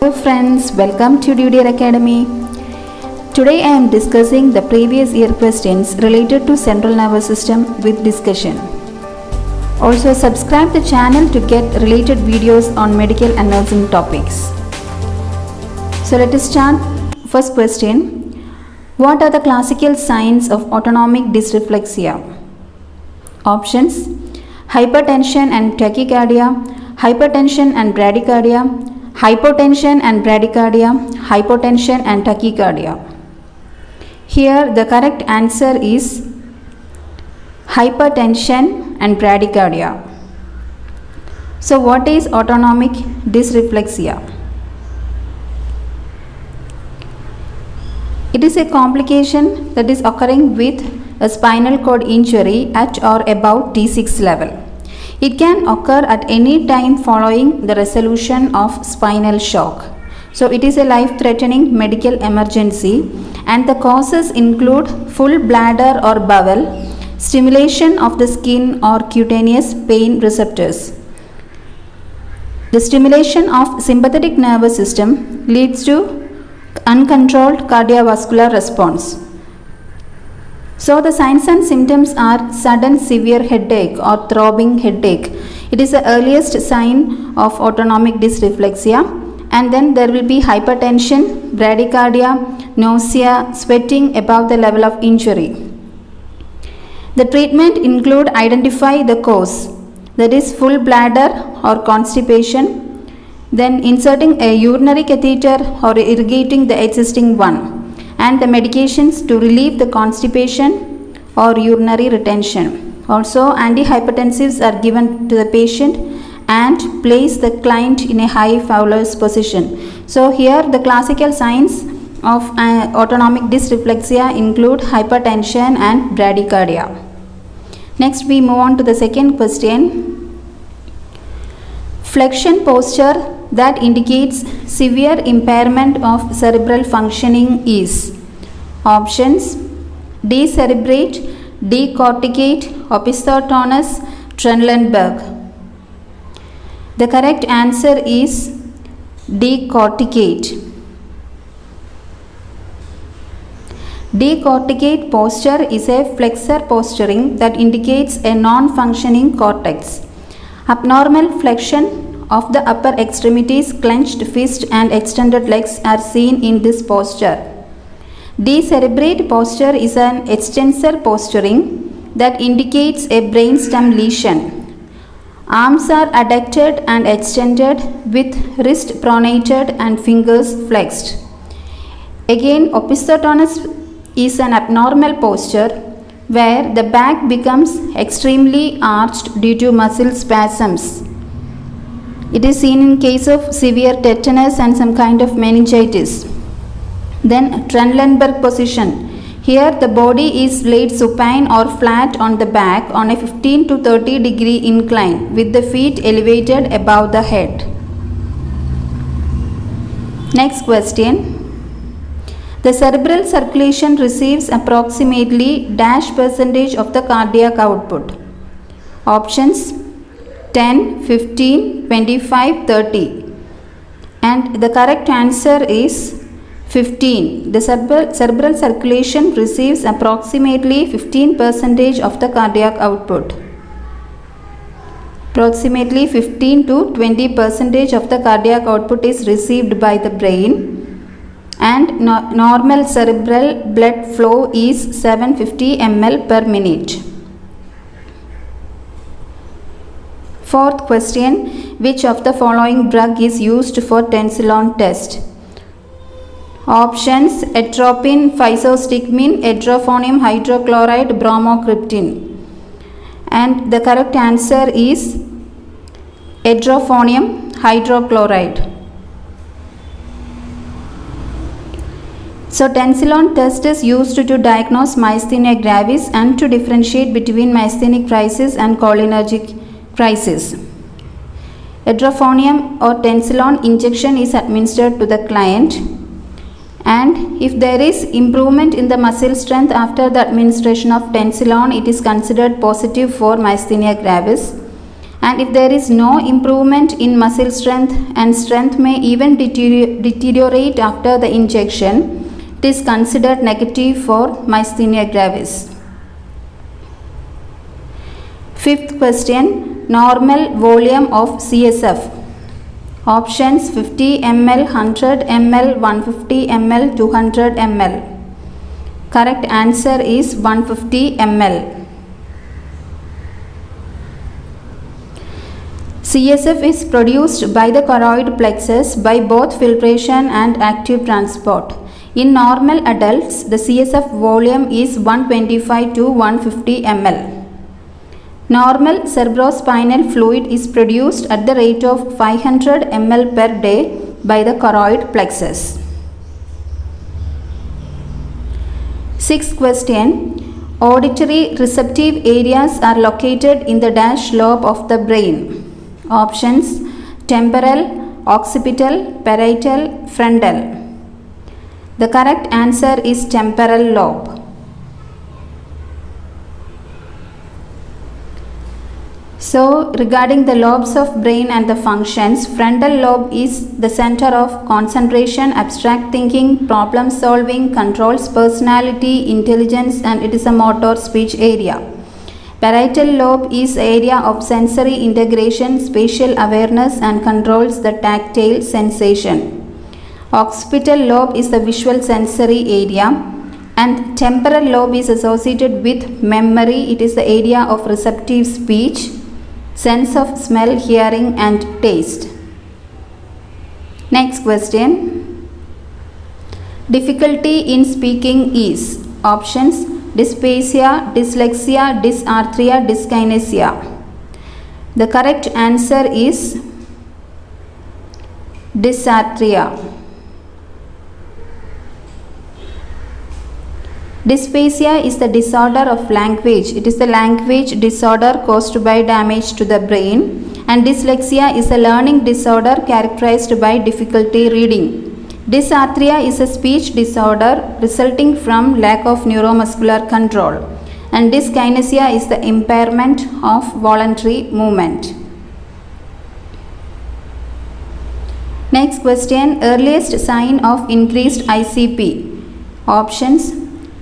Hello friends, welcome to Dewdear Academy. Today I am discussing the previous year questions related to central nervous system with discussion. Also subscribe the channel to get related videos on medical and nursing topics. So let us start. First question. What are the classical signs of autonomic dysreflexia? Options: hypertension and tachycardia, hypertension and bradycardia, hypotension and bradycardia, hypotension and tachycardia. Here the correct answer is hypertension and bradycardia. So what is autonomic dysreflexia? It is a complication that is occurring with a spinal cord injury at or above T6 level. It can occur at any time following the resolution of spinal shock. So it is a life-threatening medical emergency, and the causes include full bladder or bowel, stimulation of the skin or cutaneous pain receptors. The stimulation of sympathetic nervous system leads to uncontrolled cardiovascular response. So the signs and symptoms are sudden severe headache or throbbing headache. It is the earliest sign of autonomic dysreflexia, and then there will be hypertension, bradycardia, nausea, sweating above the level of injury. The treatment include identify the cause, that is full bladder or constipation, then inserting a urinary catheter or irrigating the existing one, and the medications to relieve the constipation or urinary retention. Also, antihypertensives are given to the patient and place the client in a high Fowler's position. So here the classical signs of autonomic dysreflexia include hypertension and bradycardia. Next we move on to the second question. Flexion posture that indicates severe impairment of cerebral functioning is: options: decerebrate, decorticate, opisthotonus, Trendelenburg. The correct answer is decorticate. Decorticate posture is a flexor posturing that indicates a non-functioning cortex. Abnormal flexion of the upper extremities, clenched fist and extended legs are seen in this posture. Decerebrate posture is an extensor posturing that indicates a brainstem lesion. Arms are adducted and extended with wrist pronated and fingers flexed. Again, opisthotonus is an abnormal posture where the back becomes extremely arched due to muscle spasms. It is seen in case of severe tetanus and some kind of meningitis. Then Trendelenburg position. Here the body is laid supine or flat on the back on a 15 to 30 degree incline with the feet elevated above the head. Next question. The cerebral circulation receives approximately dash percentage of the cardiac output. Options: 10, 15, 25, 30. And the correct answer is 15. The cerebral circulation receives approximately 15% of the cardiac output. Approximately 15 to 20% of the cardiac output is received by the brain, and normal cerebral blood flow is 750 ml per minute. Fourth question. Which of the following drug is used for tensilon test? Options: atropine, physostigmine, edrophonium hydrochloride, bromocriptine. And the correct answer is edrophonium hydrochloride. So tensilon test is used to diagnose myasthenia gravis and to differentiate between myasthenic crisis and cholinergic crisis. Edrophonium or tensilon injection is administered to the client, and if there is improvement in the muscle strength after the administration of tensilon, it is considered positive for myasthenia gravis, And if there is no improvement in muscle strength and strength may even deteriorate after the injection, it is considered negative for myasthenia gravis. Fifth question, normal volume of CSF. Options 50 ml, 100 ml, 150 ml, 200 ml. Correct answer is 150 ml. CSF is produced by the choroid plexus by both filtration and active transport. In normal adults, the CSF volume is 125 to 150 ml. Normal cerebrospinal fluid is produced at the rate of 500 ml per day by the choroid plexus. Sixth question, auditory receptive areas are located in the dash lobe of the brain. Options temporal, occipital, parietal, frontal. The correct answer is temporal lobe. So, regarding the lobes of brain and the functions, frontal lobe is the center of concentration, abstract thinking, problem solving, controls personality, intelligence, and it is a motor speech area. Parietal lobe is area of sensory integration, spatial awareness, and controls the tactile sensation. Occipital lobe is the visual sensory area, and temporal lobe is associated with memory. It is the area of receptive speech, sense of smell, hearing, and taste. Next question. Difficulty in speaking is options dysphasia, dyslexia, dysarthria, dyskinesia. The correct answer is dysarthria. Dysphasia is the disorder of language. It is the language disorder caused by damage to the brain, and dyslexia is a learning disorder characterized by difficulty reading. Dysarthria is a speech disorder resulting from lack of neuromuscular control, and dyskinesia is the impairment of voluntary movement. Next question, earliest sign of increased ICP. Options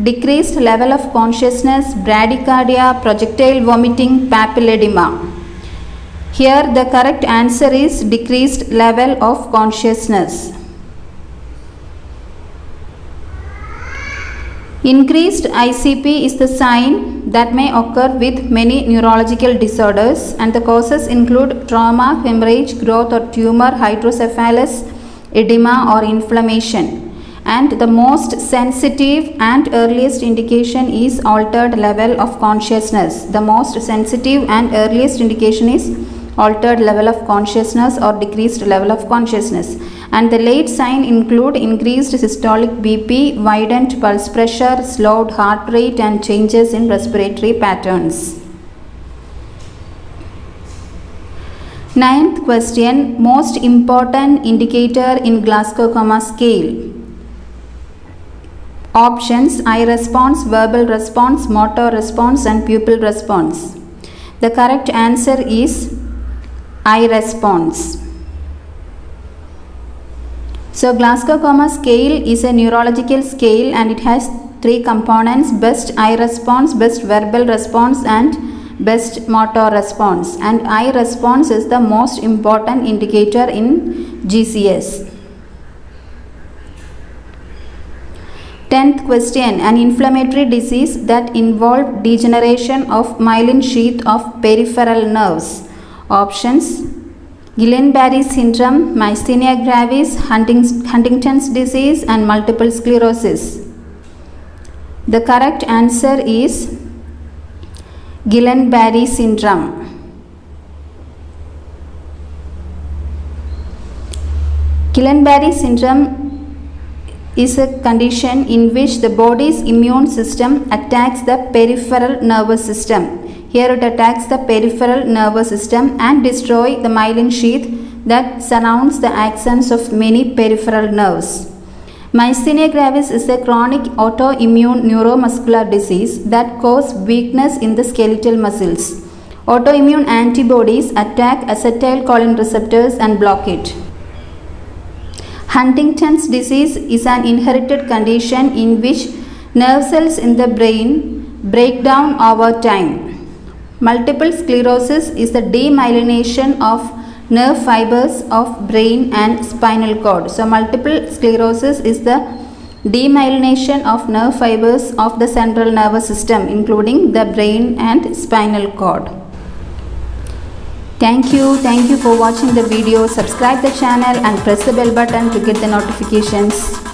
decreased level of consciousness, bradycardia, projectile vomiting, papilledema. Here the correct answer is decreased level of consciousness. Increased ICP is the sign that may occur with many neurological disorders, and the causes include trauma, hemorrhage, growth or tumor, hydrocephalus, edema or inflammation. And the most sensitive and earliest indication is altered level of consciousness. The most sensitive and earliest indication is altered level of consciousness or decreased level of consciousness. And the late sign include increased systolic BP, widened pulse pressure, slowed heart rate, and changes in respiratory patterns. Ninth question, most important indicator in Glasgow Coma scale. Options eye response, verbal response, motor response, and pupil response. The correct answer is eye response. So Glasgow Coma scale is a neurological scale and it has three components: best eye response, best verbal response, and best motor response. And eye response is the most important indicator in GCS. 10th question, an inflammatory disease that involved degeneration of myelin sheath of peripheral nerves. Options Guillain-Barré syndrome, myasthenia gravis, Huntington's disease, and multiple sclerosis. The correct answer is Guillain-Barré syndrome. Guillain-Barré syndrome is a condition in which the body's immune system attacks the peripheral nervous system. Here it attacks the peripheral nervous system and destroys the myelin sheath that surrounds the axons of many peripheral nerves. Myasthenia gravis is a chronic autoimmune neuromuscular disease that causes weakness in the skeletal muscles. Autoimmune antibodies attack acetylcholine receptors and block it. Huntington's disease is an inherited condition in which nerve cells in the brain break down over time. Multiple sclerosis is the demyelination of nerve fibers of brain and spinal cord. So multiple sclerosis is the demyelination of nerve fibers of the central nervous system, including the brain and spinal cord. Thank you for watching the video. Subscribe the channel and press the bell button to get the notifications.